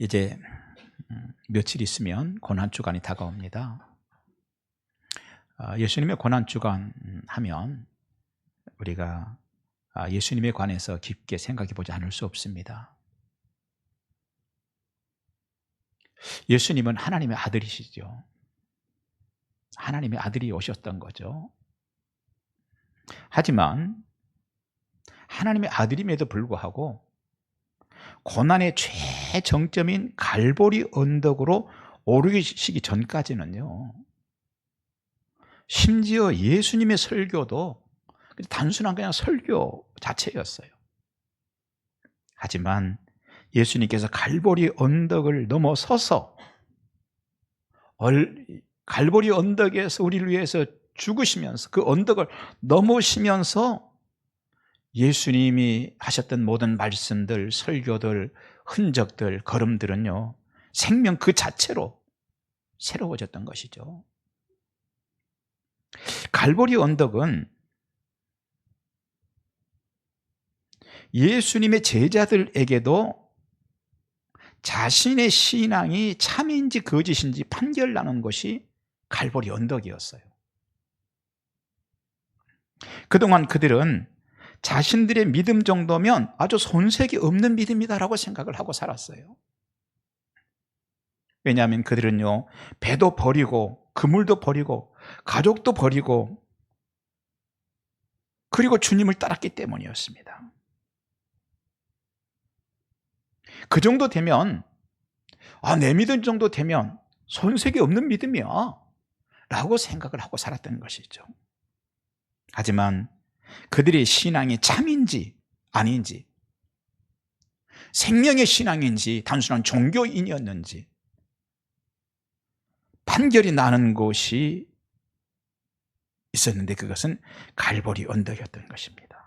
이제 며칠 있으면 고난주간이 다가옵니다. 예수님의 고난주간 하면 우리가 예수님에 관해서 깊게 생각해 보지 않을 수 없습니다. 예수님은 하나님의 아들이시죠. 하나님의 아들이 오셨던 거죠. 하지만 하나님의 아들임에도 불구하고 고난의 최정점인 갈보리 언덕으로 오르시기 전까지는요, 심지어 예수님의 설교도 단순한 그냥 설교 자체였어요. 하지만 예수님께서 갈보리 언덕을 넘어서서 갈보리 언덕에서 우리를 위해서 죽으시면서 그 언덕을 넘으시면서 예수님이 하셨던 모든 말씀들, 설교들, 흔적들, 걸음들은요, 생명 그 자체로 새로워졌던 것이죠. 갈보리 언덕은 예수님의 제자들에게도 자신의 신앙이 참인지 거짓인지 판결나는 것이 갈보리 언덕이었어요. 그동안 그들은 자신들의 믿음 정도면 아주 손색이 없는 믿음이다라고 생각을 하고 살았어요. 왜냐하면 그들은요, 배도 버리고 그물도 버리고 가족도 버리고 그리고 주님을 따랐기 때문이었습니다. 그 정도 되면 내 믿음 정도 되면 손색이 없는 믿음이야 라고 생각을 하고 살았던 것이죠. 하지만 그들의 신앙이 참인지 아닌지, 생명의 신앙인지 단순한 종교인이었는지 판결이 나는 곳이 있었는데 그것은 갈보리 언덕이었던 것입니다.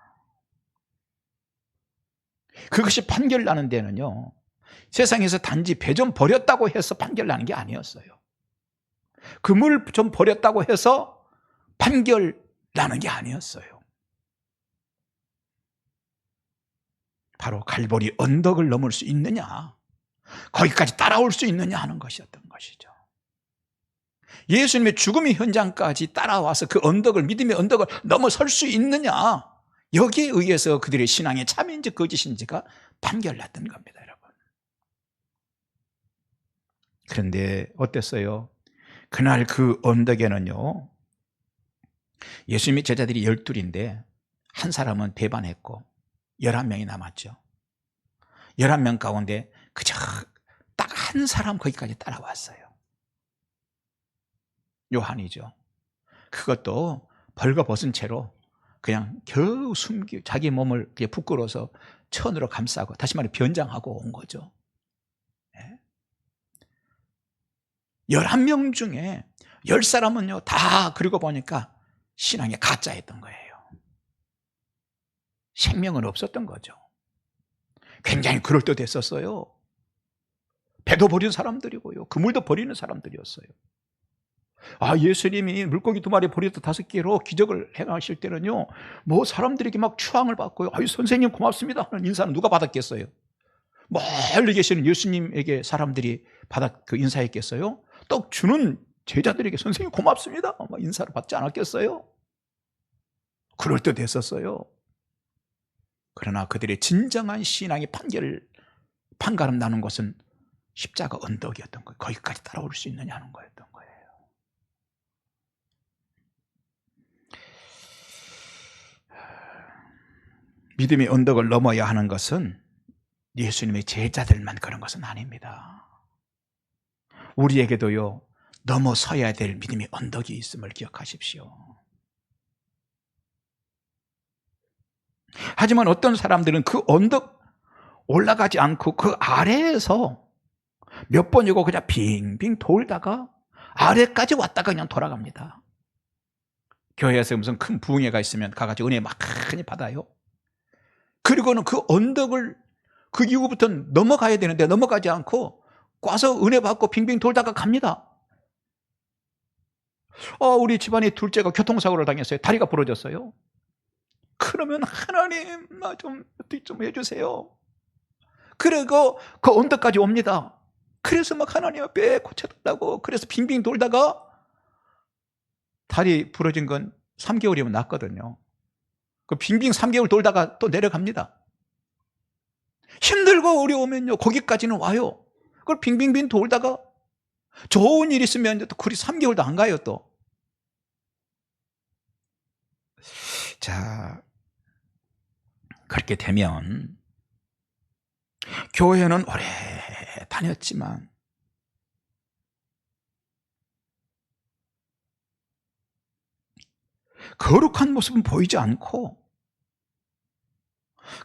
그것이 판결 나는 데는요, 세상에서 단지 배 좀 버렸다고 해서 판결 나는 게 아니었어요. 그물 좀 버렸다고 해서 판결 나는 게 아니었어요. 바로 갈보리 언덕을 넘을 수 있느냐, 거기까지 따라올 수 있느냐 하는 것이었던 것이죠. 예수님의 죽음의 현장까지 따라와서 그 언덕을, 믿음의 언덕을 넘어설 수 있느냐, 여기에 의해서 그들의 신앙이 참인지 거짓인지가 판결났던 겁니다, 여러분. 그런데 어땠어요? 그날 그 언덕에는요, 예수님의 제자들이 12인데 한 사람은 배반했고 11명이 남았죠. 11명 가운데 그저 딱 한 사람 거기까지 따라왔어요. 요한이죠. 그것도 벌거벗은 채로 그냥 겨우 자기 몸을 부끄러워서 천으로 감싸고, 다시 말해 변장하고 온 거죠. 11명 중에 10사람은요 다 그러고 보니까 신앙이 가짜였던 거예요. 생명은 없었던 거죠. 굉장히 그럴듯했었어요. 배도 버린 사람들이고요, 그물도 버리는 사람들이었어요. 예수님이 물고기 2마리 버리도 5개로 기적을 행하실 때는요, 사람들에게 막 추앙을 받고요, 선생님 고맙습니다 하는 인사는 누가 받았겠어요? 멀리 계시는 예수님에게 사람들이 인사했겠어요? 떡 주는 제자들에게 선생님 고맙습니다 막 인사를 받지 않았겠어요? 그럴듯했었어요. 그러나 그들의 진정한 신앙이 판가름 나는 것은 십자가 언덕이었던 거예요. 거기까지 따라올 수 있느냐 하는 거였던 거예요. 믿음의 언덕을 넘어야 하는 것은 예수님의 제자들만 그런 것은 아닙니다. 우리에게도요, 넘어서야 될 믿음의 언덕이 있음을 기억하십시오. 하지만 어떤 사람들은 그 언덕 올라가지 않고 그 아래에서 몇 번이고 그냥 빙빙 돌다가 아래까지 왔다가 그냥 돌아갑니다. 교회에서 무슨 큰 부흥회가 있으면 가가지고 은혜 많이 받아요. 그리고는 그 언덕을 그 이후부터는 넘어가야 되는데 넘어가지 않고 꽈서 은혜 받고 빙빙 돌다가 갑니다. 우리 집안의 둘째가 교통사고를 당했어요. 다리가 부러졌어요. 그러면 하나님 좀 어떻게 좀 해주세요. 그리고 그 언덕까지 옵니다. 그래서 막 하나님 앞에 고쳐달라고, 그래서 빙빙 돌다가 다리 부러진 건 3개월이면 낫거든요. 그 빙빙 3개월 돌다가 또 내려갑니다. 힘들고 어려우면요, 거기까지는 와요. 그걸 빙빙빙 돌다가 좋은 일 있으면 또 그리 3개월도 안 가요, 또. 자, 그렇게 되면 교회는 오래 다녔지만 거룩한 모습은 보이지 않고,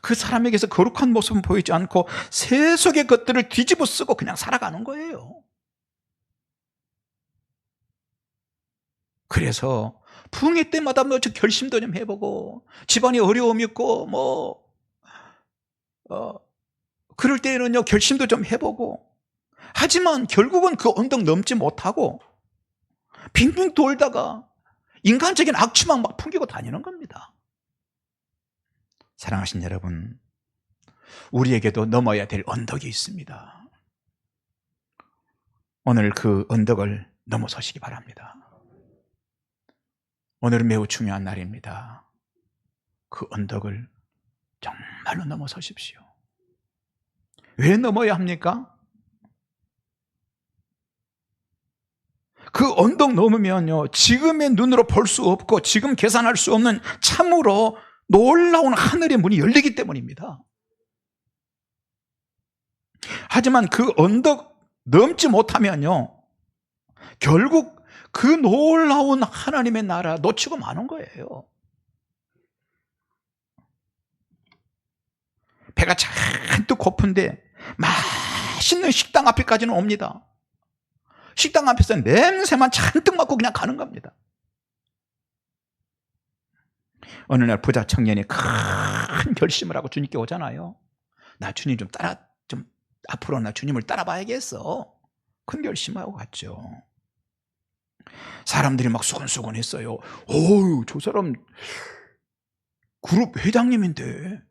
그 사람에게서 거룩한 모습은 보이지 않고 세속의 것들을 뒤집어 쓰고 그냥 살아가는 거예요. 그래서 부흥회 때마다 뭐 저 결심도 좀 해보고, 집안에 어려움이 있고 그럴 때에는요 결심도 좀 해보고, 하지만 결국은 그 언덕 넘지 못하고 빙빙 돌다가 인간적인 악취만 막 풍기고 다니는 겁니다. 사랑하신 여러분, 우리에게도 넘어야 될 언덕이 있습니다. 오늘 그 언덕을 넘어서시기 바랍니다. 오늘은 매우 중요한 날입니다. 그 언덕을 정말로 넘어서십시오. 왜 넘어야 합니까? 그 언덕 넘으면요, 지금의 눈으로 볼 수 없고 지금 계산할 수 없는 참으로 놀라운 하늘의 문이 열리기 때문입니다. 하지만 그 언덕 넘지 못하면요, 결국 그 놀라운 하나님의 나라 놓치고 마는 거예요. 배가 잔뜩 고픈데 맛있는 식당 앞에까지는 옵니다. 식당 앞에서 냄새만 잔뜩 맡고 그냥 가는 겁니다. 어느 날 부자 청년이 큰 결심을 하고 주님께 오잖아요. 나 주님 좀 앞으로 나 주님을 따라봐야겠어. 큰 결심하고 갔죠. 사람들이 막 수근수근 했어요. 어우, 저 사람 그룹 회장님인데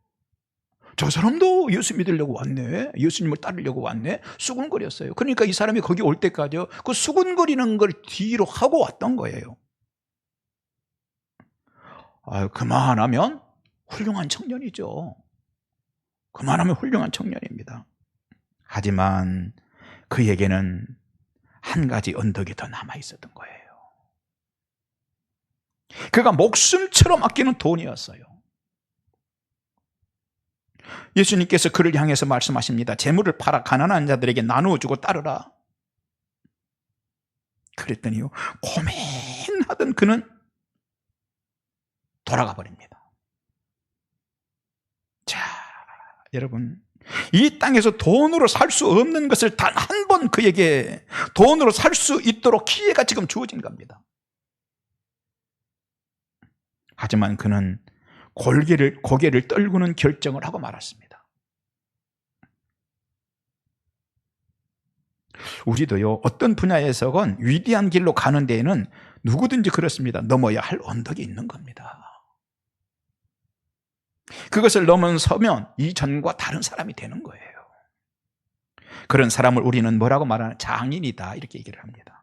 저 사람도 예수 믿으려고 왔네, 예수님을 따르려고 왔네, 수근거렸어요. 그러니까 이 사람이 거기 올 때까지 그 수근거리는 걸 뒤로 하고 왔던 거예요. 그만하면 훌륭한 청년이죠. 그만하면 훌륭한 청년입니다. 하지만 그에게는 한 가지 언덕이 더 남아 있었던 거예요. 그가 목숨처럼 아끼는 돈이었어요. 예수님께서 그를 향해서 말씀하십니다. 재물을 팔아 가난한 자들에게 나누어주고 따르라. 그랬더니요, 고민하던 그는 돌아가 버립니다. 자, 여러분, 이 땅에서 돈으로 살 수 없는 것을 단 한 번 그에게 돈으로 살 수 있도록 기회가 지금 주어진 겁니다. 하지만 그는 고개를 떨구는 결정을 하고 말았습니다. 우리도요, 어떤 분야에서건 위대한 길로 가는 데에는 누구든지 그렇습니다. 넘어야 할 언덕이 있는 겁니다. 그것을 넘어서면 이전과 다른 사람이 되는 거예요. 그런 사람을 우리는 뭐라고 말하나? 장인이다, 이렇게 얘기를 합니다.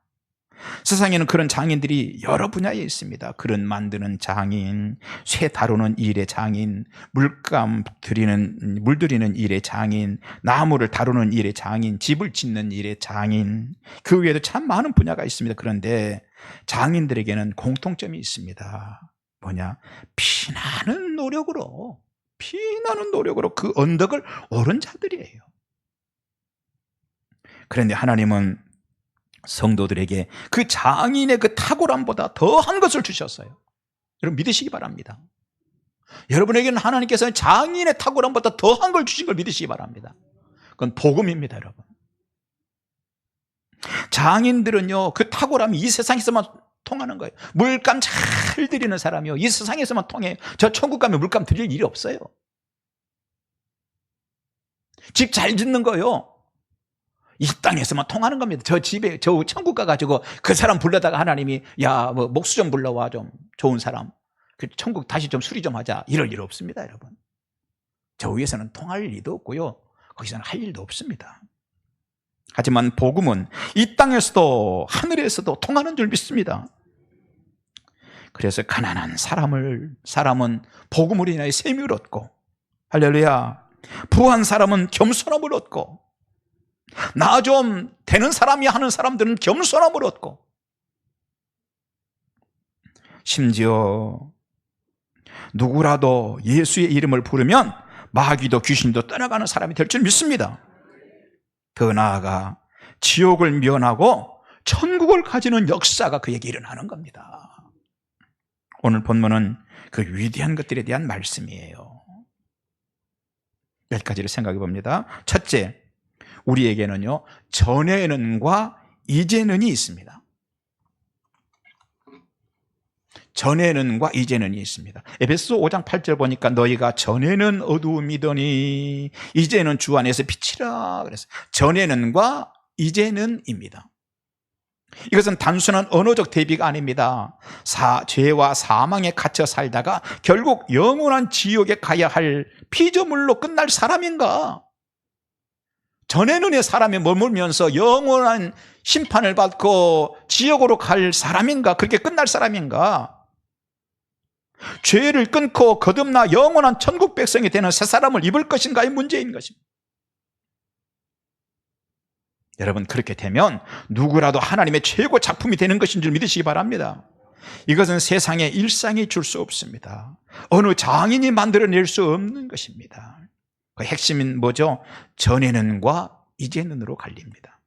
세상에는 그런 장인들이 여러 분야에 있습니다. 그릇 만드는 장인, 쇠 다루는 일의 장인, 물들이는 일의 장인, 나무를 다루는 일의 장인, 집을 짓는 일의 장인, 그 외에도 참 많은 분야가 있습니다. 그런데 장인들에게는 공통점이 있습니다. 뭐냐? 피나는 노력으로 그 언덕을 오른 자들이에요. 그런데 하나님은 성도들에게 그 장인의 그 탁월함보다 더한 것을 주셨어요. 여러분 믿으시기 바랍니다. 여러분에게는 하나님께서는 장인의 탁월함보다 더한 걸 주신 걸 믿으시기 바랍니다. 그건 복음입니다, 여러분. 장인들은요, 그 탁월함이 이 세상에서만 통하는 거예요. 물감 잘 들이는 사람이요, 이 세상에서만 통해요. 저 천국 가면 물감 드릴 일이 없어요. 집 잘 짓는 거요, 이 땅에서만 통하는 겁니다. 저 집에, 저 천국 가가지고 그 사람 불러다가 하나님이 뭐 목수 좀 불러와, 좀 좋은 사람, 그 천국 다시 좀 수리 좀 하자, 이럴 일 없습니다, 여러분. 저 위에서는 통할 일도 없고요, 거기서는 할 일도 없습니다. 하지만 복음은 이 땅에서도 하늘에서도 통하는 줄 믿습니다. 그래서 가난한 사람은 복음으로 인하여 셈을 얻고, 할렐루야, 부한 사람은 겸손함을 얻고, 나 좀 되는 사람이 하는 사람들은 겸손함을 얻고, 심지어 누구라도 예수의 이름을 부르면 마귀도 귀신도 떠나가는 사람이 될 줄 믿습니다. 더 나아가 지옥을 면하고 천국을 가지는 역사가 그에게 일어나는 겁니다. 오늘 본문은 그 위대한 것들에 대한 말씀이에요. 몇 가지를 생각해 봅니다. 첫째, 우리에게는요, 전에는과 이제는이 있습니다. 전에는과 이제는이 있습니다. 에베소 5장 8절 보니까 너희가 전에는 어두움이더니 이제는 주 안에서 빛이라 그래서 전에는과 이제는입니다. 이것은 단순한 언어적 대비가 아닙니다. 죄와 사망에 갇혀 살다가 결국 영원한 지옥에 가야 할 피조물로 끝날 사람인가? 전에는의 사람이 머물면서 영원한 심판을 받고 지옥으로 갈 사람인가? 그렇게 끝날 사람인가? 죄를 끊고 거듭나 영원한 천국 백성이 되는 새 사람을 입을 것인가의 문제인 것입니다. 여러분, 그렇게 되면 누구라도 하나님의 최고 작품이 되는 것인 줄 믿으시기 바랍니다. 이것은 세상의 일상이 줄 수 없습니다. 어느 장인이 만들어낼 수 없는 것입니다. 그 핵심은 뭐죠? 전에는과 이제는으로 갈립니다.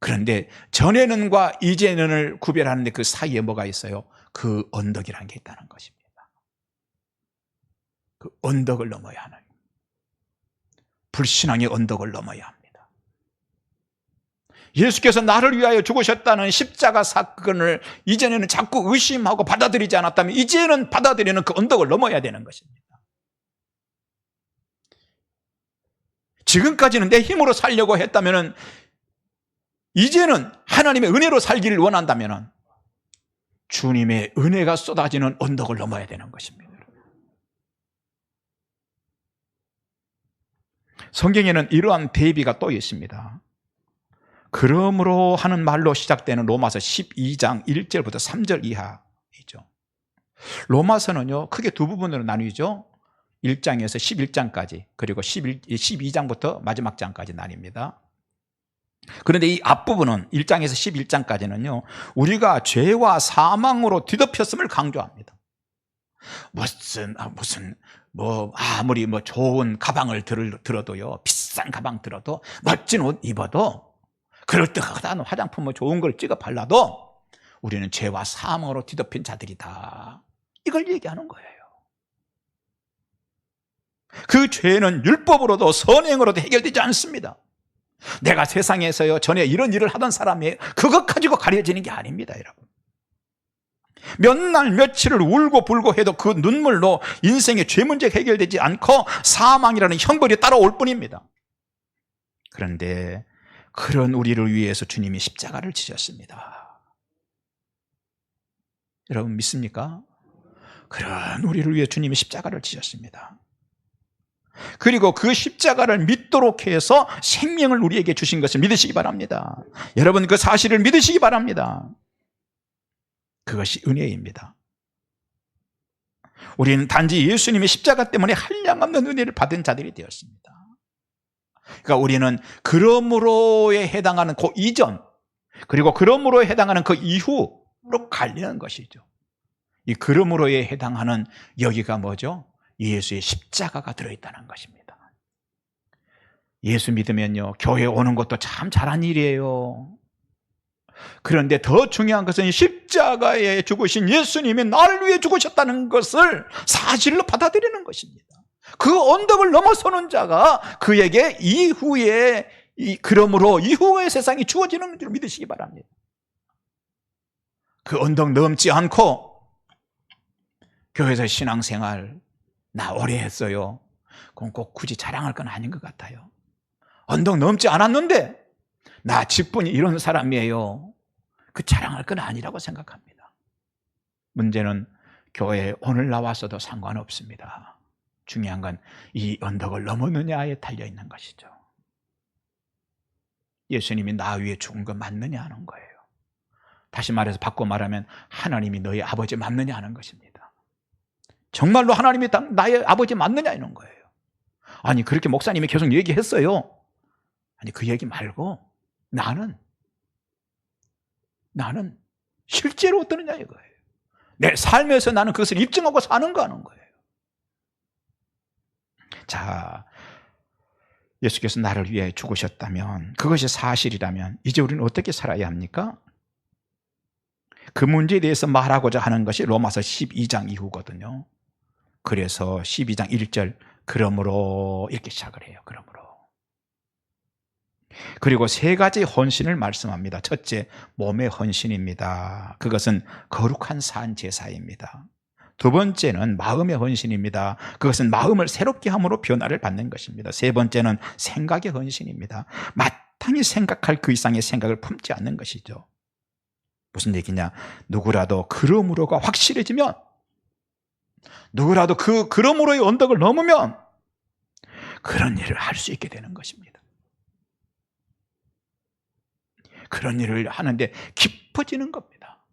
그런데 전에는과 이제는을 구별하는데 그 사이에 뭐가 있어요? 그 언덕이라는 게 있다는 것입니다. 그 언덕을 넘어야 하는, 불신앙의 언덕을 넘어야 합니다. 예수께서 나를 위하여 죽으셨다는 십자가 사건을 이전에는 자꾸 의심하고 받아들이지 않았다면 이제는 받아들이는 그 언덕을 넘어야 되는 것입니다. 지금까지는 내 힘으로 살려고 했다면 이제는 하나님의 은혜로 살기를 원한다면 주님의 은혜가 쏟아지는 언덕을 넘어야 되는 것입니다. 성경에는 이러한 대비가 또 있습니다. 그러므로 하는 말로 시작되는 로마서 12장 1절부터 3절 이하이죠. 로마서는요, 크게 두 부분으로 나뉘죠. 1장에서 11장까지, 그리고 12장부터 마지막 장까지 나뉩니다. 그런데 이 앞부분은 1장에서 11장까지는요, 우리가 죄와 사망으로 뒤덮였음을 강조합니다. 아무리 좋은 가방을 들어도요, 비싼 가방 들어도, 멋진 옷 입어도, 그럴듯한 화장품 좋은 걸 찍어 발라도 우리는 죄와 사망으로 뒤덮인 자들이다. 이걸 얘기하는 거예요. 그 죄는 율법으로도 선행으로도 해결되지 않습니다. 내가 세상에서요, 전에 이런 일을 하던 사람이에요. 그것 가지고 가려지는 게 아닙니다, 여러분. 몇 날 며칠을 울고 불고 해도 그 눈물로 인생의 죄 문제가 해결되지 않고 사망이라는 형벌이 따라올 뿐입니다. 그런데 그런 우리를 위해서 주님이 십자가를 지셨습니다. 여러분 믿습니까? 그런 우리를 위해 주님이 십자가를 지셨습니다. 그리고 그 십자가를 믿도록 해서 생명을 우리에게 주신 것을 믿으시기 바랍니다. 여러분 그 사실을 믿으시기 바랍니다. 그것이 은혜입니다. 우리는 단지 예수님의 십자가 때문에 한량없는 은혜를 받은 자들이 되었습니다. 그러니까 우리는 그러므로에 해당하는 그 이전, 그리고 그러므로에 해당하는 그 이후로 갈리는 것이죠. 이 그러므로에 해당하는 여기가 뭐죠? 예수의 십자가가 들어있다는 것입니다. 예수 믿으면요, 교회 오는 것도 참 잘한 일이에요. 그런데 더 중요한 것은 십자가에 죽으신 예수님이 나를 위해 죽으셨다는 것을 사실로 받아들이는 것입니다. 그 언덕을 넘어서는 자가 그에게 이후에 그러므로 이후의 세상이 주어지는 줄 믿으시기 바랍니다. 그 언덕 넘지 않고 교회에서 신앙생활 나 오래 했어요. 그건 꼭 굳이 자랑할 건 아닌 것 같아요. 언덕 넘지 않았는데 나 직분이 이런 사람이에요. 그 자랑할 건 아니라고 생각합니다. 문제는 교회에 오늘 나왔어도 상관없습니다. 중요한 건 이 언덕을 넘었느냐에 달려있는 것이죠. 예수님이 나 위해 죽은 거 맞느냐 하는 거예요. 다시 말해서 바꿔 말하면 하나님이 너의 아버지 맞느냐 하는 것입니다. 정말로 하나님이 나의 아버지 맞느냐 이런 거예요. 아니 그렇게 목사님이 계속 얘기했어요. 아니 그 얘기 말고 나는 실제로 어떠느냐 이거예요. 내 삶에서 나는 그것을 입증하고 사는가 하는 거예요. 자, 예수께서 나를 위해 죽으셨다면, 그것이 사실이라면 이제 우리는 어떻게 살아야 합니까? 그 문제에 대해서 말하고자 하는 것이 로마서 12장 이후거든요. 그래서 12장 1절 그러므로 이렇게 시작을 해요. 그러므로. 그리고 세 가지 헌신을 말씀합니다. 첫째, 몸의 헌신입니다. 그것은 거룩한 산 제사입니다. 두 번째는 마음의 헌신입니다. 그것은 마음을 새롭게 함으로 변화를 받는 것입니다. 세 번째는 생각의 헌신입니다. 마땅히 생각할 그 이상의 생각을 품지 않는 것이죠. 무슨 얘기냐? 누구라도 그러므로가 확실해지면, 누구라도 그 그러므로의 언덕을 넘으면 그런 일을 할 수 있게 되는 것입니다. 그런 일을 하는데 깊어지는 겁니다.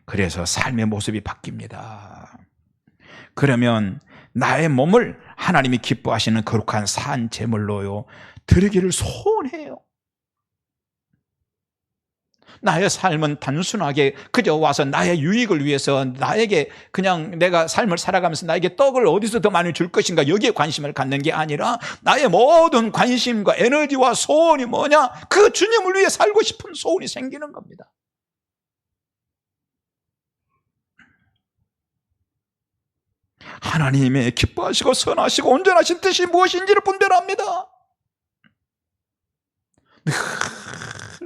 그래서 삶의 모습이 바뀝니다. 그러면 나의 몸을 하나님이 기뻐하시는 거룩한 산 제물로요 드리기를 소원해요. 나의 삶은 단순하게 그저 와서 나의 유익을 위해서 나에게 그냥 내가 삶을 살아가면서 나에게 떡을 어디서 더 많이 줄 것인가 여기에 관심을 갖는 게 아니라 나의 모든 관심과 에너지와 소원이 뭐냐? 그 주님을 위해 살고 싶은 소원이 생기는 겁니다. 하나님의 기뻐하시고 선하시고 온전하신 뜻이 무엇인지를 분별합니다.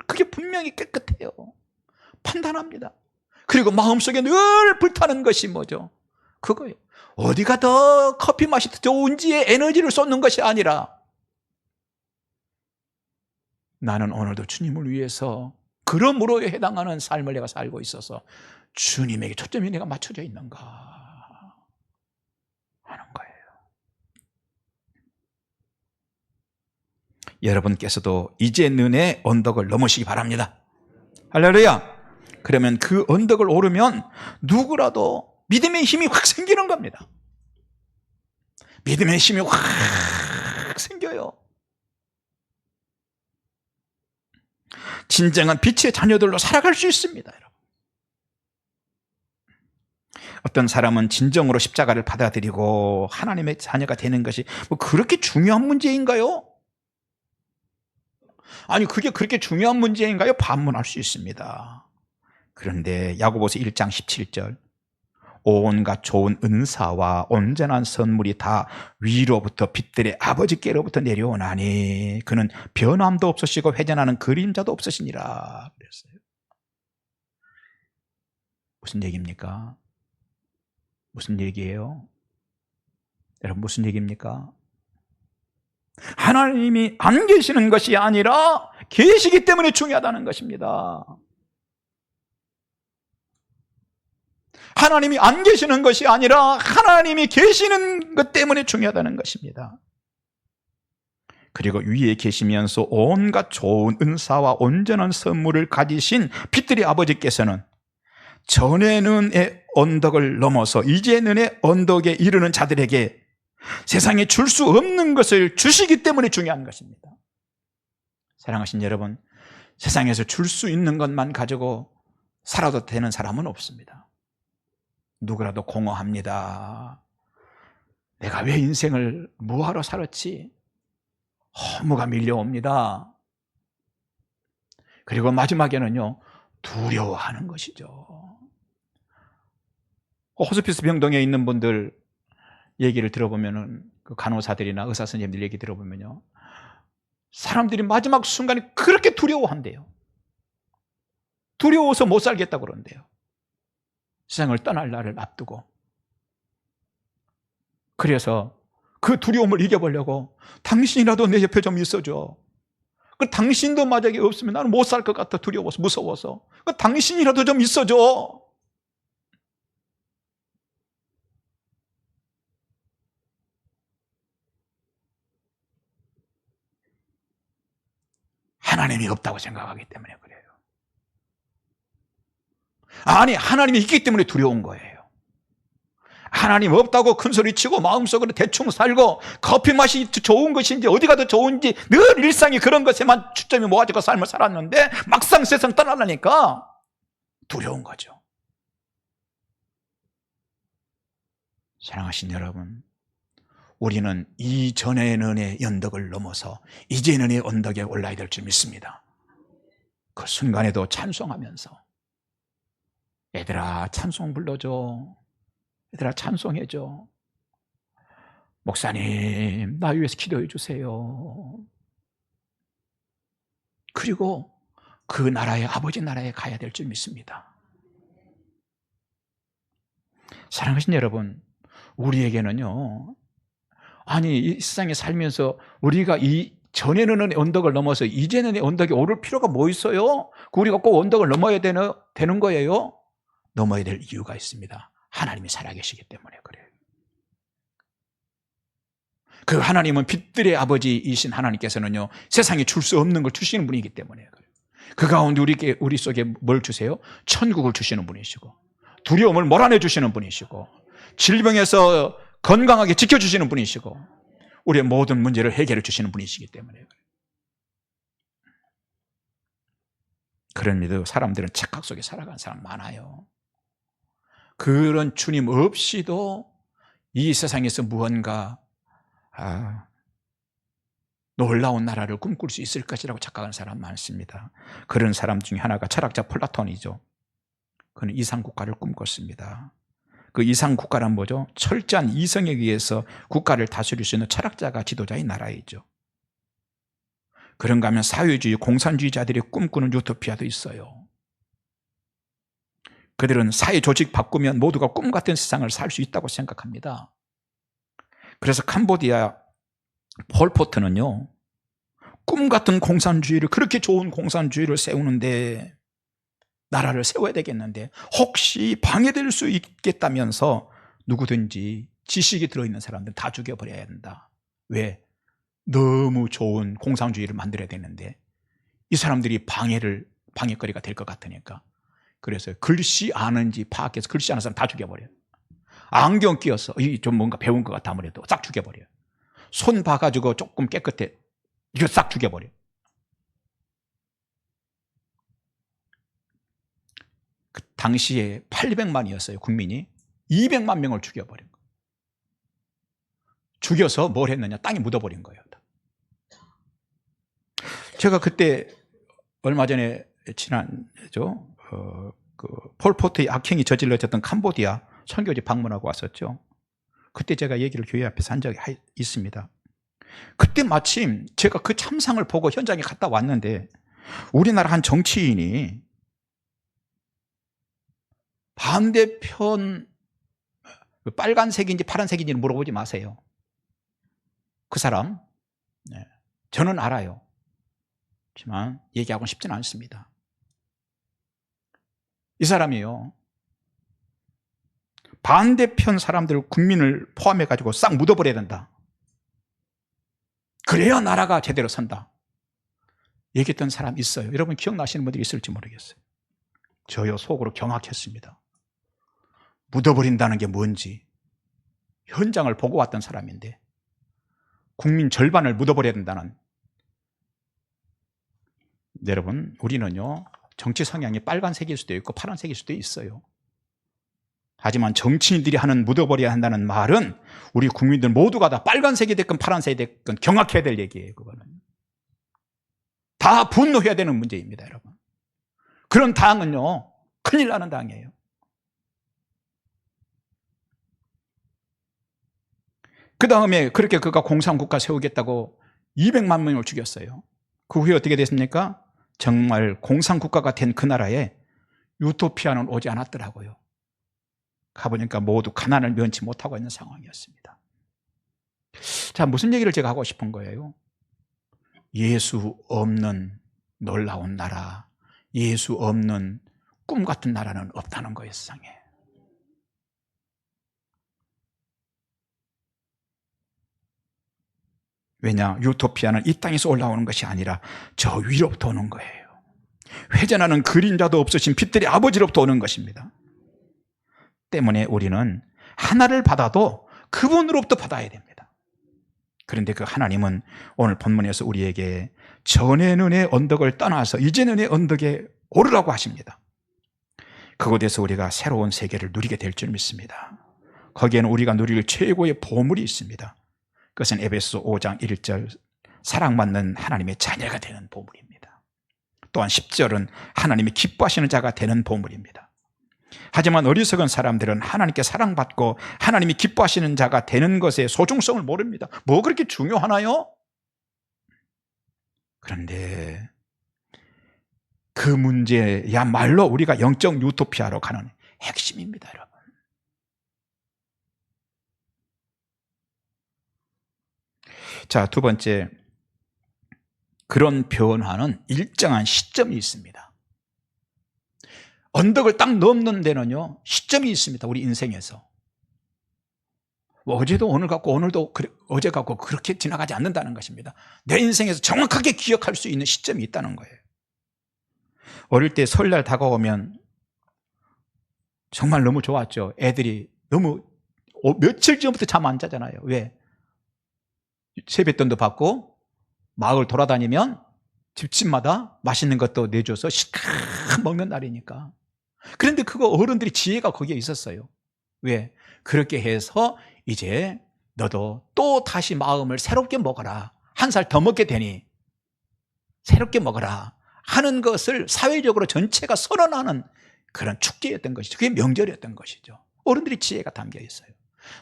그게 분명히 깨끗해요. 판단합니다. 그리고 마음속에 늘 불타는 것이 뭐죠? 그거예요. 어디가 더 커피 맛이 더 좋은지에 에너지를 쏟는 것이 아니라 나는 오늘도 주님을 위해서 그러므로에 해당하는 삶을 내가 살고 있어서 주님에게 초점이 내가 맞춰져 있는가 하는 거예요. 여러분께서도 이제 눈의 언덕을 넘으시기 바랍니다. 할렐루야. 그러면 그 언덕을 오르면 누구라도 믿음의 힘이 확 생기는 겁니다. 믿음의 힘이 확 생겨요. 진정한 빛의 자녀들로 살아갈 수 있습니다. 여러분. 어떤 사람은 진정으로 십자가를 받아들이고 하나님의 자녀가 되는 것이 뭐 그렇게 중요한 문제인가요? 아니 그게 그렇게 중요한 문제인가요? 반문할 수 있습니다. 그런데 야고보서 1장 17절 온갖 좋은 은사와 온전한 선물이 다 위로부터 빛들의 아버지께로부터 내려오나니 그는 변함도 없으시고 회전하는 그림자도 없으시니라 그랬어요. 무슨 얘기입니까? 무슨 얘기예요? 여러분 무슨 얘기입니까? 하나님이 안 계시는 것이 아니라 계시기 때문에 중요하다는 것입니다. 하나님이 안 계시는 것이 아니라 하나님이 계시는 것 때문에 중요하다는 것입니다. 그리고 위에 계시면서 온갖 좋은 은사와 온전한 선물을 가지신 빛들의 아버지께서는 전에는 언덕을 넘어서 이제는 언덕에 이르는 자들에게 세상에 줄 수 없는 것을 주시기 때문에 중요한 것입니다. 사랑하신 여러분, 세상에서 줄 수 있는 것만 가지고 살아도 되는 사람은 없습니다. 누구라도 공허합니다. 내가 왜 인생을 뭐하러 살았지? 허무가 밀려옵니다. 그리고 마지막에는요, 두려워하는 것이죠. 호스피스 병동에 있는 분들 얘기를 들어보면은 그 간호사들이나 의사 선생님들 얘기 들어보면요, 사람들이 마지막 순간에 그렇게 두려워한대요. 두려워서 못 살겠다고 그런대요. 세상을 떠날 날을 앞두고. 그래서 그 두려움을 이겨보려고 당신이라도 내 옆에 좀 있어줘. 그 당신도 만약에 없으면 나는 못 살 것 같아. 두려워서 무서워서. 그 당신이라도 좀 있어줘. 하나님이 없다고 생각하기 때문에 그래요. 아니, 하나님이 있기 때문에 두려운 거예요. 하나님 없다고 큰소리치고 마음속으로 대충 살고 커피 맛이 좋은 것인지 어디가 더 좋은지 늘 일상이 그런 것에만 초점이 모아지고 삶을 살았는데 막상 세상 떠나려니까 두려운 거죠. 사랑하신 여러분, 우리는 이전의 은혜의 언덕을 넘어서 이제의 은혜의 언덕에 올라야 될 줄 믿습니다. 그 순간에도 찬송하면서 얘들아 찬송 불러줘, 얘들아 찬송해줘, 목사님 나 위해서 기도해 주세요. 그리고 그 나라의 아버지 나라에 가야 될 줄 믿습니다. 사랑하신 여러분, 우리에게는요, 아니 이 세상에 살면서 우리가 이 전에는 언덕을 넘어서 이제는 언덕에 오를 필요가 뭐 있어요? 우리가 꼭 언덕을 넘어야 되는 거예요? 넘어야 될 이유가 있습니다. 하나님이 살아계시기 때문에 그래요. 그 하나님은 빛들의 아버지이신 하나님께서는요, 세상에 줄 수 없는 걸 주시는 분이기 때문에 그래요. 그 가운데 우리 속에 뭘 주세요? 천국을 주시는 분이시고, 두려움을 몰아내 주시는 분이시고, 질병에서 건강하게 지켜주시는 분이시고, 우리의 모든 문제를 해결해 주시는 분이시기 때문에 그래요. 그런데도 사람들은 착각 속에 살아가는 사람 많아요. 그런 주님 없이도 이 세상에서 무언가 놀라운 나라를 꿈꿀 수 있을 것이라고 착각하는 사람 많습니다. 그런 사람 중에 하나가 철학자 플라톤이죠. 그는 이상국가를 꿈꿨습니다. 그 이상국가란 뭐죠? 철저한 이성에 의해서 국가를 다스릴 수 있는 철학자가 지도자의 나라이죠. 그런가 하면 사회주의, 공산주의자들이 꿈꾸는 유토피아도 있어요. 그들은 사회 조직 바꾸면 모두가 꿈 같은 세상을 살 수 있다고 생각합니다. 그래서 캄보디아 폴포트는요, 꿈 같은 공산주의를, 그렇게 좋은 공산주의를 세우는데 나라를 세워야 되겠는데 혹시 방해될 수 있겠다면서 누구든지 지식이 들어있는 사람들 다 죽여버려야 된다. 왜? 너무 좋은 공산주의를 만들어야 되는데 이 사람들이 방해거리가 될 것 같으니까. 그래서 글씨 아는지 파악해서 글씨 아는 사람 다 죽여버려요. 안경 끼어서 좀 뭔가 배운 것 같아 아무래도 싹 죽여버려요. 손 봐가지고 조금 깨끗해, 이거 싹 죽여버려요. 그 당시에 800만이었어요 국민이. 200만 명을 죽여버린 거예요. 죽여서 뭘 했느냐, 땅에 묻어버린 거예요. 제가 그때 얼마 전에 지난죠, 그 폴포트의 악행이 저질러졌던 캄보디아 선교지 방문하고 왔었죠. 그때 제가 얘기를 교회 앞에서 한 적이 있습니다. 그때 마침 제가 그 참상을 보고 현장에 갔다 왔는데 우리나라 한 정치인이 반대편 빨간색인지 파란색인지 물어보지 마세요. 그 사람 저는 알아요. 하지만 얘기하고는 싶지는 않습니다. 이 사람이요, 반대편 사람들 국민을 포함해가지고 싹 묻어버려야 된다. 그래야 나라가 제대로 선다. 얘기했던 사람 있어요. 여러분 기억나시는 분들이 있을지 모르겠어요. 저요 속으로 경악했습니다. 묻어버린다는 게 뭔지 현장을 보고 왔던 사람인데 국민 절반을 묻어버려야 된다는. 여러분 우리는요 정치 성향이 빨간색일 수도 있고 파란색일 수도 있어요. 하지만 정치인들이 하는 묻어버려야 한다는 말은 우리 국민들 모두가 다 빨간색이 됐건 파란색이 됐건 경악해야 될 얘기예요. 그거는 다 분노해야 되는 문제입니다. 여러분, 그런 당은요 큰일 나는 당이에요. 그 다음에 그렇게 그가 공산국가 세우겠다고 200만 명을 죽였어요. 그 후에 어떻게 됐습니까? 정말 공산국가가 된 그 나라에 유토피아는 오지 않았더라고요. 가보니까 모두 가난을 면치 못하고 있는 상황이었습니다. 자, 무슨 얘기를 제가 하고 싶은 거예요? 예수 없는 놀라운 나라, 예수 없는 꿈 같은 나라는 없다는 거예요, 세상에. 왜냐? 유토피아는 이 땅에서 올라오는 것이 아니라 저 위로부터 오는 거예요. 회전하는 그림자도 없으신 빛들의 아버지로부터 오는 것입니다. 때문에 우리는 하나를 받아도 그분으로부터 받아야 됩니다. 그런데 그 하나님은 오늘 본문에서 우리에게 전에 눈의 언덕을 떠나서 이제 눈의 언덕에 오르라고 하십니다. 그곳에서 우리가 새로운 세계를 누리게 될 줄 믿습니다. 거기에는 우리가 누릴 최고의 보물이 있습니다. 그것은 에베소 5장 1절 사랑받는 하나님의 자녀가 되는 보물입니다. 또한 10절은 하나님이 기뻐하시는 자가 되는 보물입니다. 하지만 어리석은 사람들은 하나님께 사랑받고 하나님이 기뻐하시는 자가 되는 것의 소중성을 모릅니다. 뭐 그렇게 중요하나요? 그런데 그 문제야말로 우리가 영적 유토피아로 가는 핵심입니다, 여러분. 자, 두 번째, 그런 변화는 일정한 시점이 있습니다. 언덕을 딱 넘는 데는요, 시점이 있습니다, 우리 인생에서. 어제도 오늘 같고 오늘도 어제 같고 그렇게 지나가지 않는다는 것입니다. 내 인생에서 정확하게 기억할 수 있는 시점이 있다는 거예요. 어릴 때 설날 다가오면 정말 너무 좋았죠. 애들이 너무 며칠 전부터 잠 안 자잖아요. 왜? 세뱃돈도 받고 마을 돌아다니면 집집마다 맛있는 것도 내줘서 시큼 먹는 날이니까. 그런데 그거 어른들이 지혜가 거기에 있었어요. 왜? 그렇게 해서 이제 너도 또 다시 마음을 새롭게 먹어라. 한 살 더 먹게 되니 새롭게 먹어라 하는 것을 사회적으로 전체가 선언하는 그런 축제였던 것이죠. 그게 명절이었던 것이죠. 어른들이 지혜가 담겨 있어요.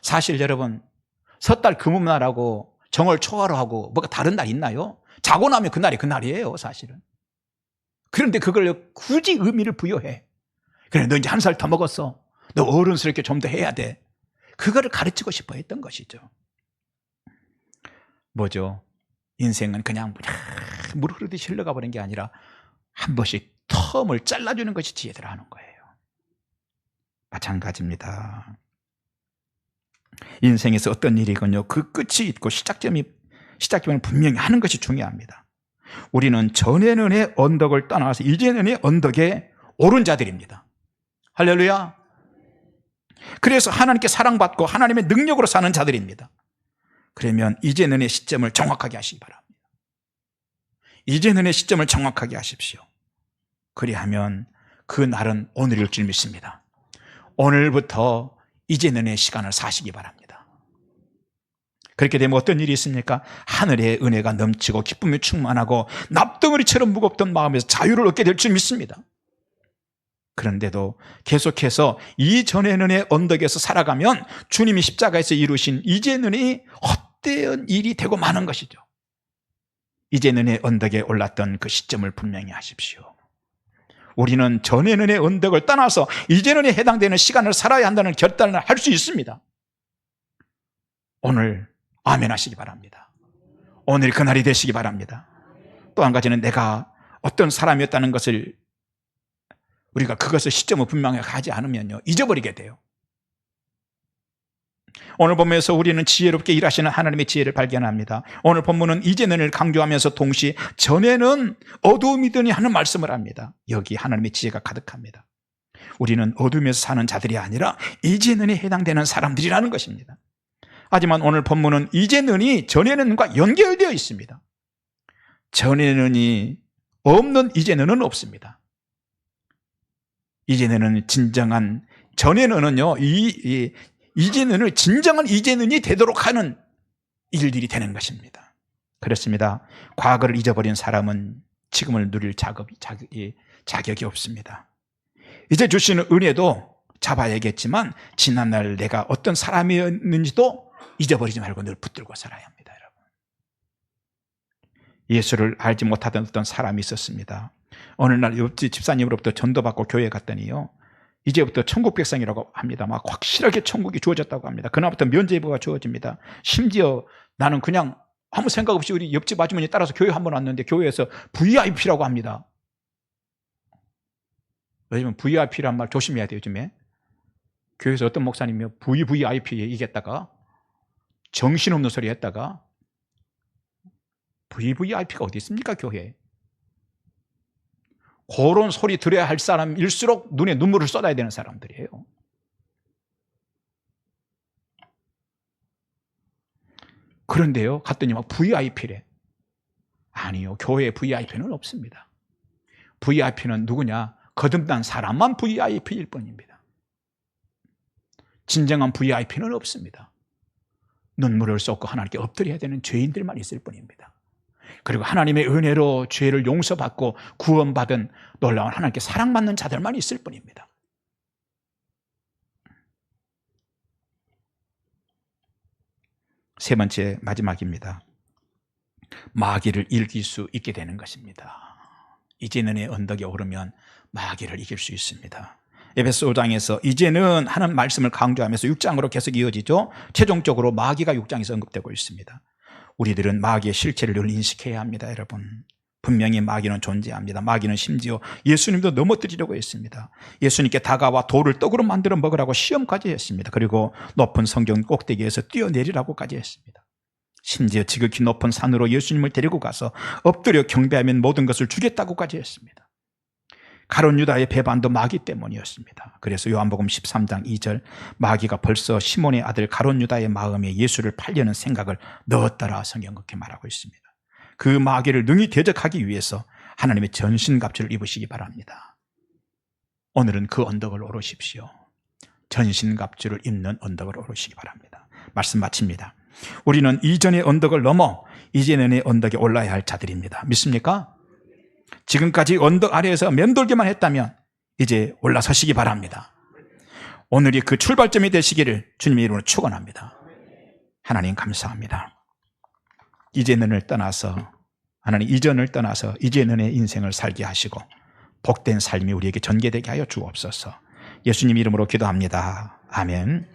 사실 여러분, 섣달 금음날하고 정월 초하루 하고 뭐가 다른 날 있나요? 자고 나면 그날이 그날이에요, 사실은. 그런데 그걸 굳이 의미를 부여해. 그래, 너 이제 한 살 더 먹었어. 너 어른스럽게 좀 더 해야 돼. 그거를 가르치고 싶어 했던 것이죠. 뭐죠? 인생은 그냥 물 흐르듯이 흘러가 버린 게 아니라 한 번씩 텀을 잘라주는 것이 지혜들어 하는 거예요. 마찬가지입니다. 인생에서 어떤 일이건요, 그 끝이 있고 시작점을 분명히 하는 것이 중요합니다. 우리는 전에는의 언덕을 떠나서 이제는의 언덕에 오른 자들입니다. 할렐루야. 그래서 하나님께 사랑받고 하나님의 능력으로 사는 자들입니다. 그러면 이제는의 시점을 정확하게 하시기 바랍니다. 이제는의 시점을 정확하게 하십시오. 그리하면 그 날은 오늘일 줄 믿습니다. 오늘부터 이제는의 시간을 사시기 바랍니다. 그렇게 되면 어떤 일이 있습니까? 하늘의 은혜가 넘치고 기쁨이 충만하고 납덩어리처럼 무겁던 마음에서 자유를 얻게 될 줄 믿습니다. 그런데도 계속해서 이전에는의 언덕에서 살아가면 주님이 십자가에서 이루신 이제는의 헛되은 일이 되고 마는 것이죠. 이제는의 언덕에 올랐던 그 시점을 분명히 하십시오. 우리는 전에는의 언덕을 떠나서 이제는에 해당되는 시간을 살아야 한다는 결단을 할 수 있습니다. 오늘 아멘 하시기 바랍니다. 오늘 그날이 되시기 바랍니다. 또 한 가지는 내가 어떤 사람이었다는 것을 우리가 그것을 시점을 분명하게 하지 않으면요, 잊어버리게 돼요. 오늘 본문에서 우리는 지혜롭게 일하시는 하나님의 지혜를 발견합니다. 오늘 본문은 이제는을 강조하면서 동시에 전에는 어두움이더니 하는 말씀을 합니다. 여기 하나님의 지혜가 가득합니다. 우리는 어둠에서 사는 자들이 아니라 이제는에 해당되는 사람들이라는 것입니다. 하지만 오늘 본문은 이제는이 전에는과 연결되어 있습니다. 전에는이 없는 이제는은 없습니다. 이제는은 진정한, 전에는은요, 이제는을 진정한 이제는이 되도록 하는 일들이 되는 것입니다. 그렇습니다. 과거를 잊어버린 사람은 지금을 누릴 자격이 없습니다. 이제 주시는 은혜도 잡아야겠지만 지난날 내가 어떤 사람이었는지도 잊어버리지 말고 늘 붙들고 살아야 합니다, 여러분. 예수를 알지 못하던 어떤 사람이 있었습니다. 어느 날 옆집 집사님으로부터 전도받고 교회에 갔더니요, 이제부터 천국 백성이라고 합니다. 막 확실하게 천국이 주어졌다고 합니다. 그날부터 면죄부가 주어집니다. 심지어 나는 그냥 아무 생각 없이 우리 옆집 아주머니 따라서 교회 한 번 왔는데 교회에서 VIP라고 합니다. 요즘은 VIP란 말 조심해야 돼요, 요즘에. 교회에서 어떤 목사님이 VVIP 얘기했다가 정신없는 소리 했다가 VVIP가 어디 있습니까, 교회에? 그런 소리 들어야 할 사람일수록 눈에 눈물을 쏟아야 되는 사람들이에요. 그런데요, 갔더니 막 VIP래. 아니요, 교회에 VIP는 없습니다. VIP는 누구냐? 거듭난 사람만 VIP일 뿐입니다. 진정한 VIP는 없습니다. 눈물을 쏟고 하나님께 엎드려야 되는 죄인들만 있을 뿐입니다. 그리고 하나님의 은혜로 죄를 용서받고 구원받은 놀라운 하나님께 사랑받는 자들만 있을 뿐입니다. 세 번째, 마지막입니다. 마귀를 이길 수 있게 되는 것입니다. 이제는의 언덕에 오르면 마귀를 이길 수 있습니다. 에베소 5장에서 이제는 하는 말씀을 강조하면서 6장으로 계속 이어지죠. 최종적으로 마귀가 6장에서 언급되고 있습니다. 우리들은 마귀의 실체를 늘 인식해야 합니다, 여러분. 분명히 마귀는 존재합니다. 마귀는 심지어 예수님도 넘어뜨리려고 했습니다. 예수님께 다가와 돌을 떡으로 만들어 먹으라고 시험까지 했습니다. 그리고 높은 성경 꼭대기에서 뛰어내리라고까지 했습니다. 심지어 지극히 높은 산으로 예수님을 데리고 가서 엎드려 경배하면 모든 것을 주겠다고까지 했습니다. 가룟 유다의 배반도 마귀 때문이었습니다. 그래서 요한복음 13장 2절, 마귀가 벌써 시몬의 아들 가룟 유다의 마음에 예수를 팔려는 생각을 넣었더라, 성경 그렇게 말하고 있습니다. 그 마귀를 능히 대적하기 위해서 하나님의 전신갑주를 입으시기 바랍니다. 오늘은 그 언덕을 오르십시오. 전신갑주를 입는 언덕을 오르시기 바랍니다. 말씀 마칩니다. 우리는 이전의 언덕을 넘어 이제는의 언덕에 올라야 할 자들입니다. 믿습니까? 지금까지 언덕 아래에서 맴돌기만 했다면 이제 올라서시기 바랍니다. 오늘이 그 출발점이 되시기를 주님의 이름으로 축원합니다. 하나님 감사합니다. 이제는을 떠나서, 하나님 이전을 떠나서 이제는의 인생을 살게 하시고 복된 삶이 우리에게 전개되게 하여 주옵소서. 예수님 이름으로 기도합니다. 아멘.